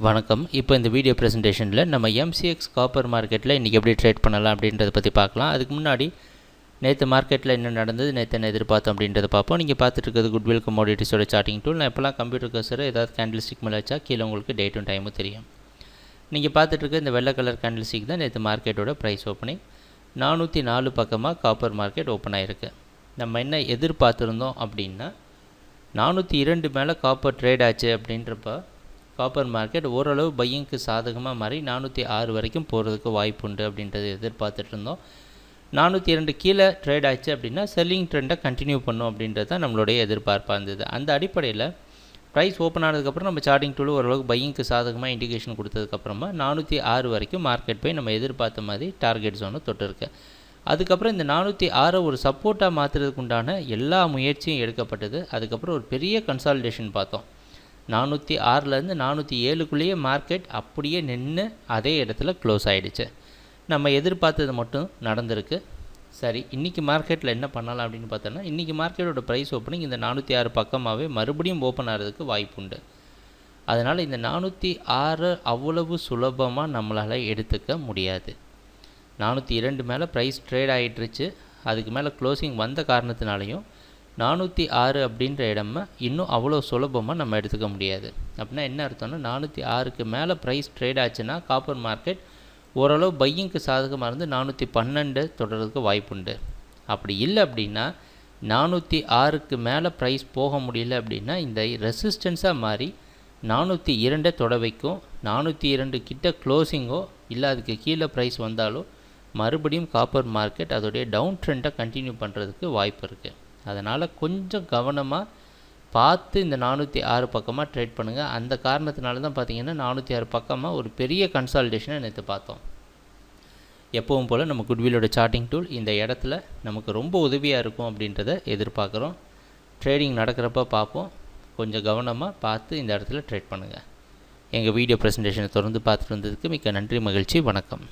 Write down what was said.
வணக்கம். இப்போ இந்த வீடியோ ப்ரெசன்டேஷனில் நம்ம MCX காப்பர் மார்க்கெட்டில் இன்றைக்கி எப்படி ட்ரேட் பண்ணலாம் அப்படின்றத பற்றி பார்க்கலாம். அதுக்கு முன்னாடி நேற்று மார்க்கெட்டில் என்ன நடந்தது, நேற்று என்ன எதிர்பார்த்தோம் அப்படின்றத பார்ப்போம். நீங்கள் பார்த்துட்டு இருக்கிறது குட்வில் கமோடிட்டிஸோட சார்ட்டிங் டூல். நான் இப்போலாம் கம்ப்யூட்டர் கர்சரை ஏதாவது கேண்டில் ஸ்டிக் மேலே வச்சா கீழே உங்களுக்கு டேட்டும் டைமும் தெரியும். நீங்கள் பார்த்துட்டு இருக்க இந்த வெள்ளை கலர் கேண்டில் ஸ்டிக் தான் நேற்று மார்க்கெட்டோட ப்ரைஸ் ஓப்பனிங். 404 பக்கமாக காப்பர் மார்க்கெட் ஓப்பன் ஆகிருக்கு. நம்ம என்ன எதிர்பார்த்துருந்தோம் அப்படின்னா 402 மேலே காப்பர் ட்ரேட் ஆச்சு அப்படின்றப்ப காப்பர் மார்க்கெட் ஓரளவு பையிங்க்கு சாதகமாக மாறி 406 வரைக்கும் போகிறதுக்கு வாய்ப்பு உண்டு அப்படின்றது எதிர்பார்த்துட்டு இருந்தோம். 402 கீழே ட்ரேட் ஆச்சு அப்படின்னா செல்லிங் ட்ரெண்டை கண்டினியூ பண்ணும் அப்படின்றது தான் நம்மளுடைய எதிர்பார்ப்பாக இருந்தது. அந்த அடிப்படையில் ப்ரைஸ் ஓப்பன் ஆனதுக்கப்புறம் நம்ம சார்ட்டிங் டூல் ஓரளவுக்கு பையிங்க்கு சாதகமாக இண்டிகேஷன் கொடுத்ததுக்கப்புறமா 406 வரைக்கும் மார்க்கெட் போய் நம்ம எதிர்பார்த்த மாதிரி டார்கெட் ஜோனை தொட்டிருக்கு. அதுக்கப்புறம் இந்த 406 ஒரு சப்போர்ட்டாக மாற்றுறதுக்கு உண்டான எல்லா முயற்சியும் எடுக்கப்பட்டது. அதுக்கப்புறம் ஒரு பெரிய கன்சாலிடேஷன் பார்த்தோம். 406லேருந்து 407க்குள்ளேயே மார்க்கெட் அப்படியே நின்று அதே இடத்துல க்ளோஸ் ஆகிடுச்சு. நம்ம எதிர்பார்த்தது மட்டும் நடந்திருக்கு. சரி, இன்றைக்கி மார்க்கெட்டில் என்ன பண்ணலாம் அப்படின்னு பார்த்தோன்னா, இன்றைக்கி மார்க்கெட்டோட ப்ரைஸ் ஓப்பனிங் இந்த 406 பக்கமாகவே மறுபடியும் ஓப்பன் ஆகிறதுக்கு வாய்ப்பு உண்டு. அதனால் இந்த 406 அவ்வளவு சுலபமாக நம்மளால் எடுத்துக்க முடியாது. 402 மேலே ப்ரைஸ் ட்ரேட் ஆகிட்டுருச்சு. அதுக்கு மேலே க்ளோசிங் வந்த காரணத்தினாலையும் 406 அப்படின்ற இடமா இன்னும் அவ்வளோ சுலபமாக நம்ம எடுத்துக்க முடியாது. அப்படின்னா என்ன அர்த்தம்னா, 406க்கு மேலே ப்ரைஸ் ட்ரேட் ஆச்சுன்னா காப்பர் மார்க்கெட் ஓரளவு பையிங்க்கு சாதகமாக இருந்து 412 தொடர்றதுக்கு வாய்ப்புண்டு. அப்படி இல்லை அப்படின்னா 406க்கு மேலே ப்ரைஸ் போக முடியல அப்படின்னா இந்த ரெசிஸ்டன்ஸாக மாறி 402 தொட வைக்கும். 402 கிட்ட க்ளோசிங்கோ இல்லை அதுக்கு கீழே ப்ரைஸ் வந்தாலோ மறுபடியும் காப்பர் மார்க்கெட் அதோடைய டவுன் ட்ரெண்டை கண்டினியூ பண்ணுறதுக்கு வாய்ப்பு இருக்குது. அதனால் கொஞ்சம் கவனமாக பார்த்து இந்த 406 பக்கமாக ட்ரேட் பண்ணுங்கள். அந்த காரணத்தினால தான் பார்த்திங்கன்னா 406 பக்கமாக ஒரு பெரிய கன்சாலிடேஷனை நேற்று பார்த்தோம். எப்பவும் போல் நம்ம குட்விலோட சார்ட்டிங் டூல் இந்த இடத்துல நமக்கு ரொம்ப உதவியாக இருக்கும் அப்படின்றத எதிர்பார்க்குறோம். ட்ரேடிங் நடக்கிறப்ப பார்ப்போம். கொஞ்சம் கவனமாக பார்த்து இந்த இடத்துல ட்ரேட் பண்ணுங்கள். எங்கள் வீடியோ ப்ரெசன்டேஷனை தொடர்ந்து பார்த்துட்டு வந்ததுக்கு மிக்க நன்றி, மகிழ்ச்சி, வணக்கம்.